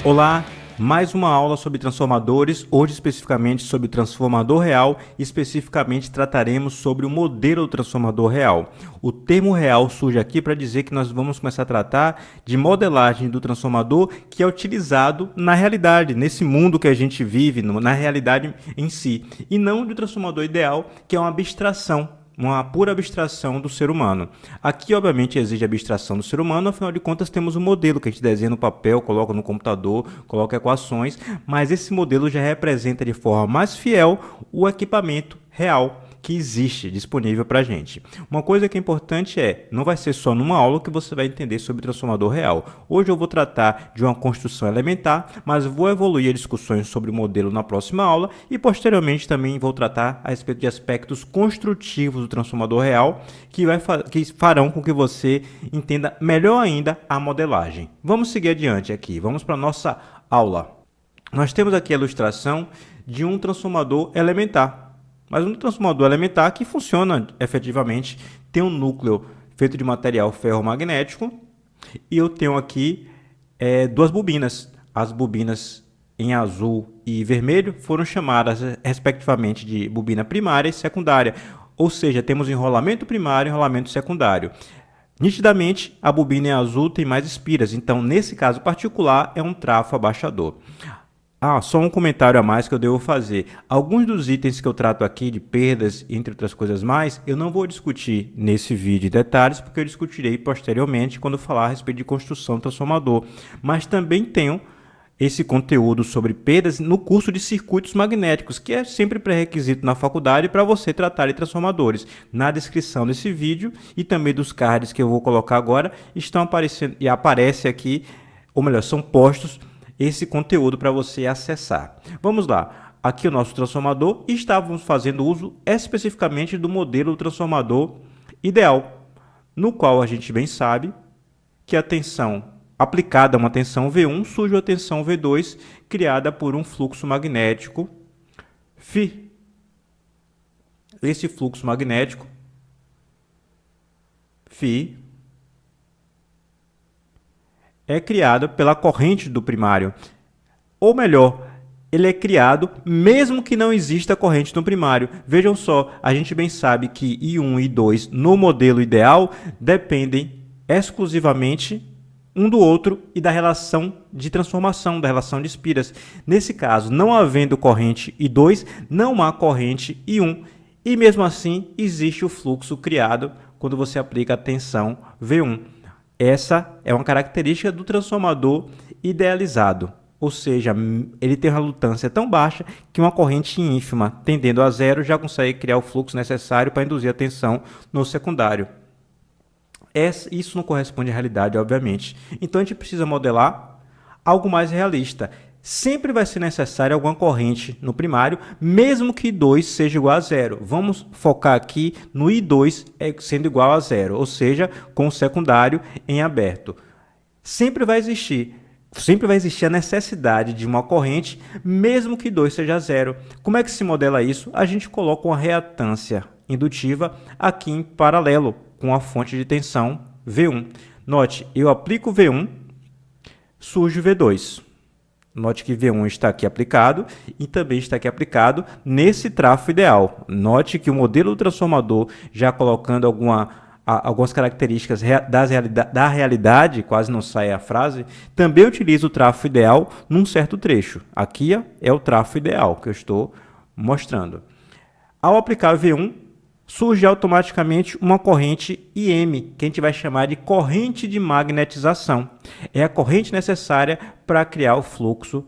Olá, mais uma aula sobre transformadores, hoje especificamente sobre o transformador real, e especificamente trataremos sobre o modelo do transformador real. O termo real surge aqui para dizer que nós vamos começar a tratar de modelagem do transformador que é utilizado na realidade, nesse mundo que a gente vive, na realidade em si, e não do transformador ideal, que é uma abstração. Uma pura abstração do ser humano. Aqui, obviamente, exige abstração do ser humano, afinal de contas, temos um modelo que a gente desenha no papel, coloca no computador, coloca equações, mas esse modelo já representa de forma mais fiel o equipamento real que existe disponível para a gente. Uma coisa que é importante não vai ser só numa aula que você vai entender sobre transformador real. Hoje eu vou tratar de uma construção elementar, mas vou evoluir discussões sobre o modelo na próxima aula e posteriormente também vou tratar a respeito de aspectos construtivos do transformador real que farão com que você entenda melhor ainda a modelagem. Vamos seguir adiante aqui, vamos para a nossa aula. Nós temos aqui a ilustração de um transformador elementar. Mas um transformador elementar que funciona efetivamente, tem um núcleo feito de material ferromagnético e eu tenho aqui duas bobinas. As bobinas em azul e vermelho foram chamadas respectivamente de bobina primária e secundária, ou seja, temos enrolamento primário e enrolamento secundário. Nitidamente, a bobina em azul tem mais espiras, então nesse caso particular é um trafo abaixador. Só um comentário a mais que eu devo fazer. Alguns dos itens que eu trato aqui de perdas, entre outras coisas mais, eu não vou discutir nesse vídeo em detalhes, porque eu discutirei posteriormente quando falar a respeito de construção do transformador. Mas também tenho esse conteúdo sobre perdas no curso de circuitos magnéticos, que é sempre pré-requisito na faculdade para você tratar de transformadores. Na descrição desse vídeo e também dos cards que eu vou colocar agora, estão aparecendo e aparece aqui, ou melhor, são postos esse conteúdo para você acessar. Vamos lá, aqui o nosso transformador, e estávamos fazendo uso especificamente do modelo do transformador ideal, no qual a gente bem sabe que a tensão aplicada a uma tensão V1 surge a tensão V2 criada por um fluxo magnético φ. Esse fluxo magnético φ é criado pela corrente do primário. Ou melhor, ele é criado mesmo que não exista corrente no primário. Vejam só, a gente bem sabe que I1 e I2 no modelo ideal dependem exclusivamente um do outro e da relação de transformação, da relação de espiras. Nesse caso, não havendo corrente I2, não há corrente I1. E mesmo assim, existe o fluxo criado quando você aplica a tensão V1. Essa é uma característica do transformador idealizado, ou seja, ele tem uma relutância tão baixa que uma corrente ínfima tendendo a zero já consegue criar o fluxo necessário para induzir a tensão no secundário. Isso não corresponde à realidade, obviamente. Então a gente precisa modelar algo mais realista. Sempre vai ser necessária alguma corrente no primário, mesmo que I2 seja igual a zero. Vamos focar aqui no I2 sendo igual a zero, ou seja, com o secundário em aberto. Sempre vai existir a necessidade de uma corrente, mesmo que I2 seja zero. Como é que se modela isso? A gente coloca uma reatância indutiva aqui em paralelo com a fonte de tensão V1. Note, eu aplico V1, surge V2. Note que V1 está aqui aplicado e também está aqui aplicado nesse trafo ideal. Note que o modelo do transformador, já colocando algumas características da realidade, quase não sai a frase, também utiliza o trafo ideal num certo trecho. Aqui é o trafo ideal que eu estou mostrando. Ao aplicar V1, surge automaticamente uma corrente IM, que a gente vai chamar de corrente de magnetização. É a corrente necessária para criar o fluxo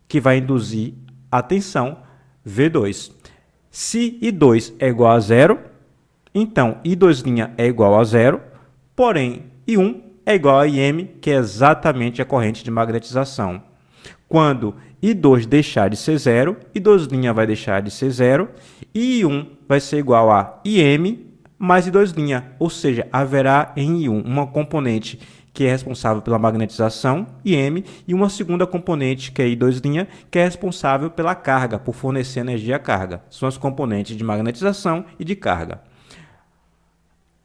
que vai induzir a tensão V2. Se I2 é igual a zero, então I2' é igual a zero, porém I1 é igual a IM, que é exatamente a corrente de magnetização. Quando I2 deixar de ser zero, I2' vai deixar de ser zero e I1 vai ser igual a IM mais I2', ou seja, haverá em I1 uma componente que é responsável pela magnetização, IM, e uma segunda componente, que é I2', que é responsável pela carga, por fornecer energia à carga. São as componentes de magnetização e de carga.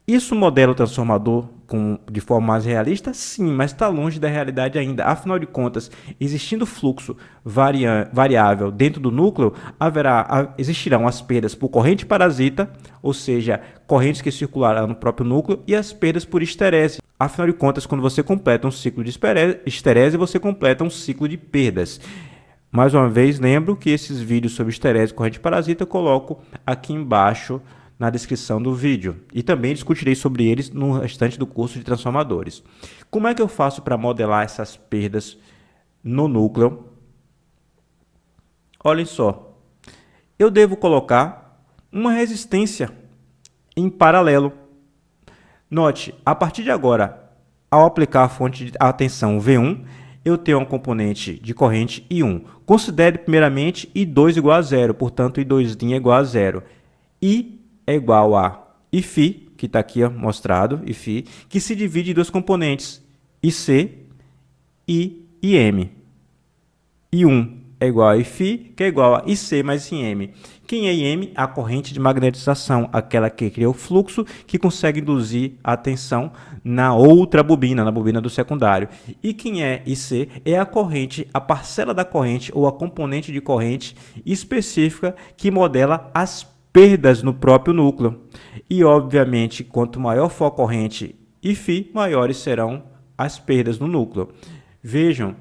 Isso modela o transformador de forma mais realista? Sim, mas está longe da realidade ainda. Afinal de contas, existindo fluxo variável dentro do núcleo, existirão as perdas por corrente parasita, ou seja, correntes que circularão no próprio núcleo, e as perdas por esterese. Afinal de contas, quando você completa um ciclo de esterese, você completa um ciclo de perdas. Mais uma vez, lembro que esses vídeos sobre esterese e corrente parasita eu coloco aqui embaixo na descrição do vídeo. E também discutirei sobre eles no restante do curso de transformadores. Como é que eu faço para modelar essas perdas no núcleo? Olhem só. Eu devo colocar uma resistência em paralelo. Note, a partir de agora, ao aplicar a fonte de tensão V1, eu tenho um componente de corrente I1. Considere primeiramente I2 igual a zero, portanto I2' é igual a zero. I é igual a Φ, que está aqui mostrado, Φ, que se divide em dois componentes, IC e IM. I1 é igual a Φ, que é igual a IC mais IM. Quem é IM? A corrente de magnetização, aquela que cria o fluxo, que consegue induzir a tensão na outra bobina, na bobina do secundário. E quem é IC? É a corrente, a parcela da corrente ou a componente de corrente específica que modela as perdas no próprio núcleo. E, obviamente, quanto maior for a corrente e Φ, maiores serão as perdas no núcleo. Vejam,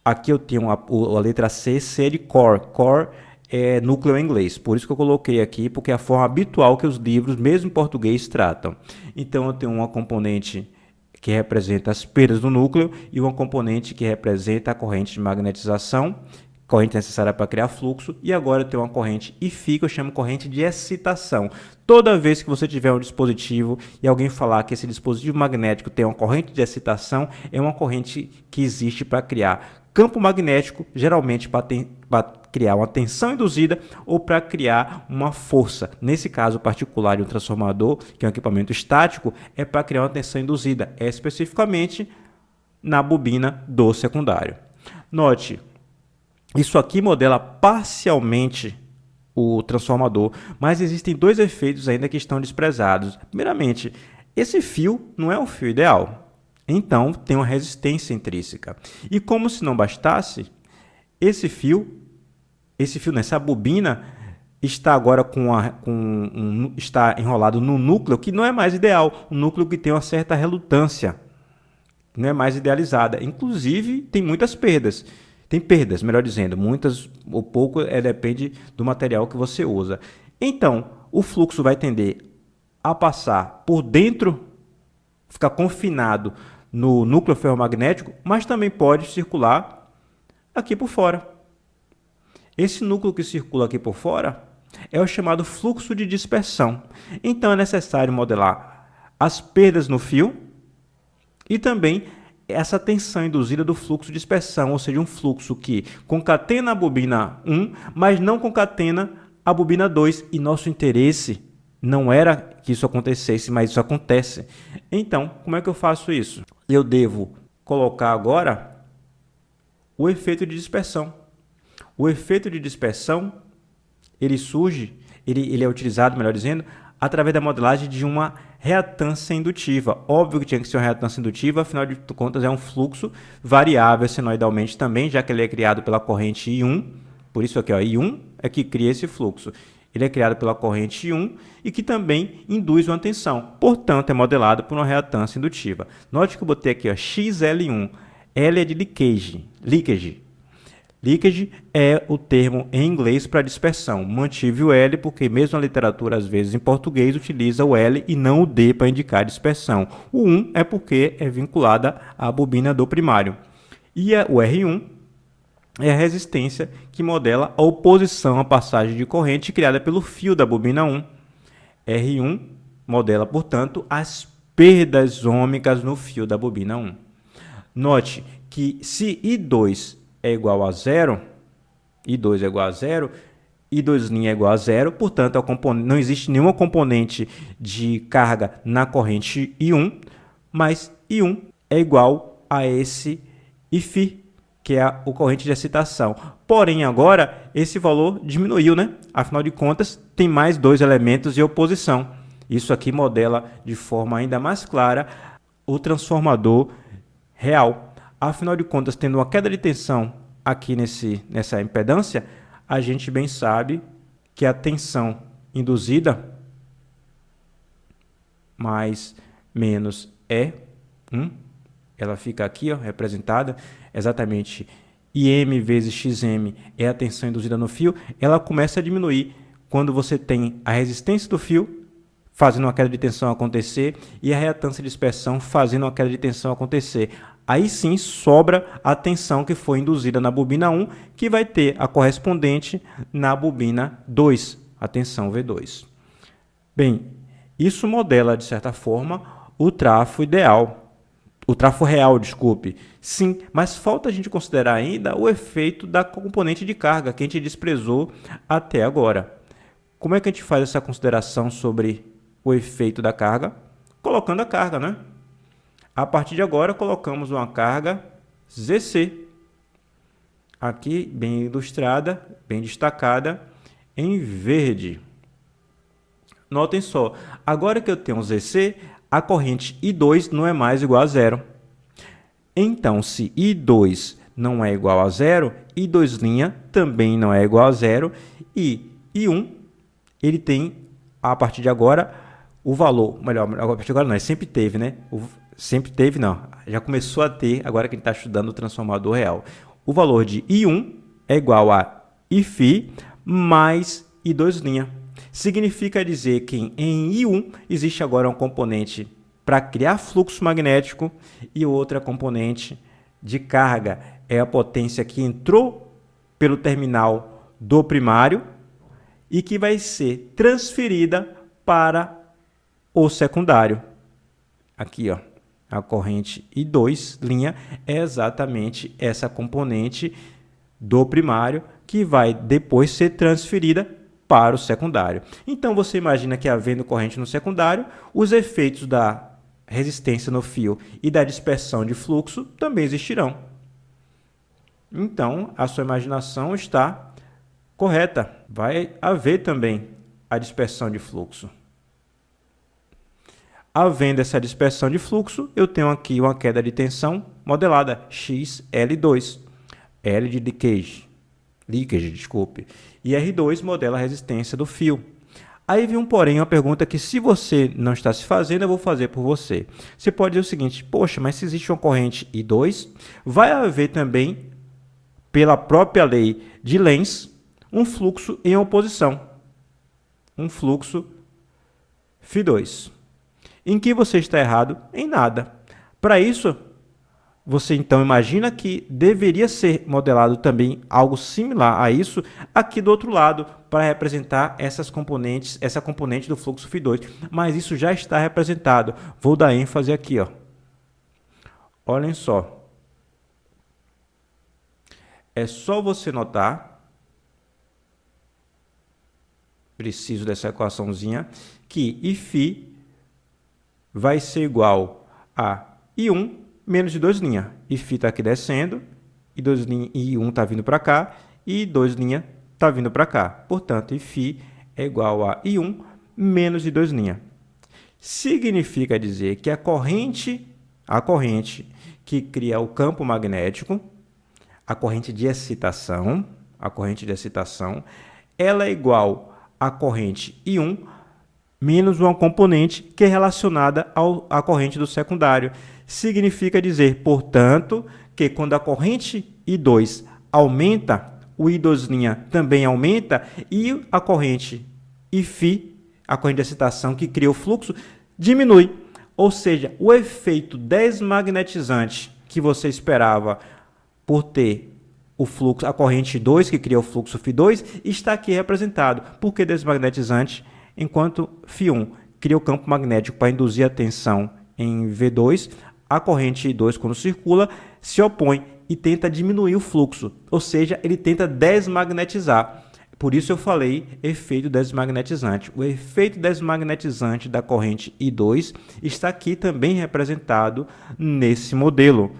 aqui eu tenho a letra C, C de core. Core é núcleo em inglês, por isso que eu coloquei aqui, porque é a forma habitual que os livros, mesmo em português, tratam. Então, eu tenho uma componente que representa as perdas do núcleo e uma componente que representa a corrente de magnetização, corrente necessária para criar fluxo, e agora eu tenho uma corrente Iφ, que eu chamo corrente de excitação. Toda vez que você tiver um dispositivo e alguém falar que esse dispositivo magnético tem uma corrente de excitação, é uma corrente que existe para criar campo magnético, geralmente para criar uma tensão induzida ou para criar uma força. Nesse caso particular de um transformador, que é um equipamento estático, é para criar uma tensão induzida, especificamente na bobina do secundário. Note, isso aqui modela parcialmente o transformador, mas existem dois efeitos ainda que estão desprezados. Primeiramente, esse fio não é um fio ideal. Então, tem uma resistência intrínseca. E como se não bastasse, essa bobina está agora está enrolado num núcleo que não é mais ideal, um núcleo que tem uma certa relutância, não é mais idealizada. Inclusive, tem muitas perdas. Tem perdas, melhor dizendo, muitas ou pouco, depende do material que você usa. Então, o fluxo vai tender a passar por dentro, ficar confinado no núcleo ferromagnético, mas também pode circular aqui por fora. Esse núcleo que circula aqui por fora é o chamado fluxo de dispersão. Então, é necessário modelar as perdas no fio e também essa tensão induzida do fluxo de dispersão, ou seja, um fluxo que concatena a bobina 1, mas não concatena a bobina 2. E nosso interesse não era que isso acontecesse, mas isso acontece. Então, como é que eu faço isso? Eu devo colocar agora o efeito de dispersão. O efeito de dispersão, ele é utilizado, melhor dizendo, através da modelagem de uma reatância indutiva. Óbvio que tinha que ser uma reatância indutiva, afinal de contas é um fluxo variável senoidalmente também, já que ele é criado pela corrente I1. Por isso aqui, ó, I1 é que cria esse fluxo. Ele é criado pela corrente I1 e que também induz uma tensão. Portanto, é modelado por uma reatância indutiva. Note que eu botei aqui, ó, XL1. L é de leakage. Leakage é o termo em inglês para dispersão. Mantive o L porque mesmo a literatura, às vezes, em português, utiliza o L e não o D para indicar dispersão. O 1 é porque é vinculada à bobina do primário. E o R1 é a resistência que modela a oposição à passagem de corrente criada pelo fio da bobina 1. R1 modela, portanto, as perdas ômicas no fio da bobina 1. Note que se I2 é igual a zero, I2 é igual a zero, I2' é igual a zero, portanto, não existe nenhuma componente de carga na corrente I1, mas I1 é igual a esse Φ, que é a corrente de excitação. Porém, agora, esse valor diminuiu, né? Afinal de contas, tem mais dois elementos de oposição. Isso aqui modela de forma ainda mais clara o transformador real. Afinal de contas, tendo uma queda de tensão aqui nessa impedância, a gente bem sabe que a tensão induzida mais menos E1, ela fica aqui, ó, representada exatamente IM vezes XM é a tensão induzida no fio, ela começa a diminuir quando você tem a resistência do fio fazendo uma queda de tensão acontecer e a reatância de dispersão fazendo uma queda de tensão acontecer. Aí sim sobra a tensão que foi induzida na bobina 1, que vai ter a correspondente na bobina 2, a tensão V2. Bem, isso modela, de certa forma, o trafo ideal. O trafo real, desculpe. Sim, mas falta a gente considerar ainda o efeito da componente de carga que a gente desprezou até agora. Como é que a gente faz essa consideração sobre o efeito da carga? Colocando a carga, né? A partir de agora, colocamos uma carga ZC. Aqui, bem ilustrada, bem destacada, em verde. Notem só, agora que eu tenho um ZC, a corrente I2 não é mais igual a zero. Então, se I2 não é igual a zero, I2' também não é igual a zero, e I1, ele tem, a partir de agora, o valor, melhor, a partir de agora não, sempre teve, né? Sempre teve, não, já começou a ter, agora que a gente está estudando o transformador real. O valor de I1 é igual a Iφ mais I2'. Significa dizer que em I1 existe agora um componente para criar fluxo magnético e outra componente de carga. É a potência que entrou pelo terminal do primário e que vai ser transferida para o secundário. Aqui, ó, a corrente I2' é exatamente essa componente do primário que vai depois ser transferida para o secundário. Então, você imagina que, havendo corrente no secundário, os efeitos da resistência no fio e da dispersão de fluxo também existirão. Então, a sua imaginação está correta. Vai haver também a dispersão de fluxo. Havendo essa dispersão de fluxo, eu tenho aqui uma queda de tensão modelada, XL2, L de leakage, desculpe, e R2 modela a resistência do fio. Aí vem um porém, uma pergunta que, se você não está se fazendo, eu vou fazer por você. Você pode dizer o seguinte: poxa, mas se existe uma corrente I2, vai haver também, pela própria lei de Lenz, um fluxo em oposição, um fluxo Φ2. Em que você está errado? Em nada. Para isso, você então imagina que deveria ser modelado também algo similar a isso aqui do outro lado, para representar essas componentes, essa componente do fluxo Φ2. Mas isso já está representado. Vou dar ênfase aqui, ó. Olhem só. É só você notar, preciso dessa equaçãozinha, que Φ vai ser igual a I1 menos I2'. Φ está aqui descendo, I1 está vindo para cá, e I2' está vindo para cá. Portanto, Φ é igual a I1 menos I2'. Significa dizer que a corrente que cria o campo magnético, a corrente de excitação, ela é igual à corrente I1 menos uma componente que é relacionada à corrente do secundário. Significa dizer, portanto, que quando a corrente I2 aumenta, o I2' também aumenta e a corrente Φ, a corrente de excitação que cria o fluxo, diminui. Ou seja, o efeito desmagnetizante que você esperava por ter o fluxo, a corrente 2 que cria o fluxo Φ2, está aqui representado. Por que desmagnetizante? Enquanto Φ1 cria o campo magnético para induzir a tensão em V2, a corrente I2, quando circula, se opõe e tenta diminuir o fluxo, ou seja, ele tenta desmagnetizar. Por isso eu falei efeito desmagnetizante. O efeito desmagnetizante da corrente I2 está aqui também representado nesse modelo.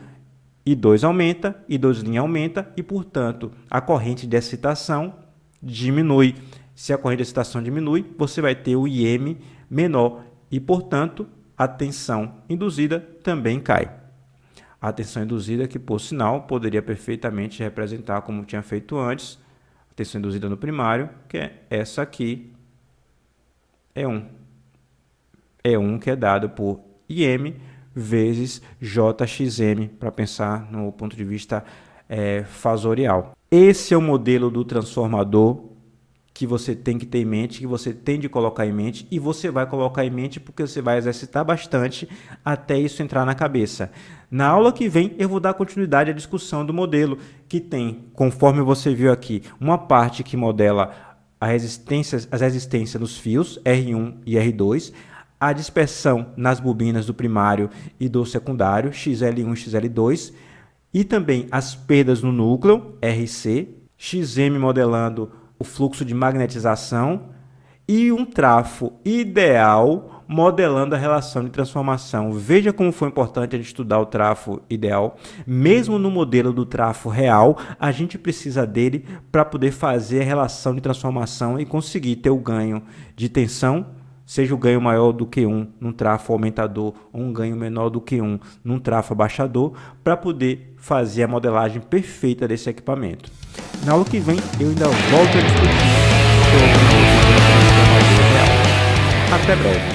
I2 aumenta, I2' aumenta e, portanto, a corrente de excitação diminui. Se a corrente de excitação diminui, você vai ter o IM menor e, portanto, a tensão induzida também cai. A tensão induzida que, por sinal, poderia perfeitamente representar, como tinha feito antes, a tensão induzida no primário, que é essa aqui, E1. E1 que é dado por IM vezes JXM, para pensar no ponto de vista fasorial. Esse é o modelo do transformador que você tem que ter em mente, que você tem de colocar em mente, e você vai colocar em mente porque você vai exercitar bastante até isso entrar na cabeça. Na aula que vem eu vou dar continuidade à discussão do modelo, que tem, conforme você viu aqui, uma parte que modela as resistências nos fios, R1 e R2, a dispersão nas bobinas do primário e do secundário, XL1 e XL2, e também as perdas no núcleo, RC, XM modelando o fluxo de magnetização e um trafo ideal modelando a relação de transformação. Veja como foi importante a gente estudar o trafo ideal. Mesmo no modelo do trafo real, a gente precisa dele para poder fazer a relação de transformação e conseguir ter o ganho de tensão, seja o ganho maior do que 1 num trafo aumentador ou um ganho menor do que 1 num trafo abaixador, para poder fazer a modelagem perfeita desse equipamento. Na aula que vem eu ainda volto a discutir sobre o transformador real. Até breve.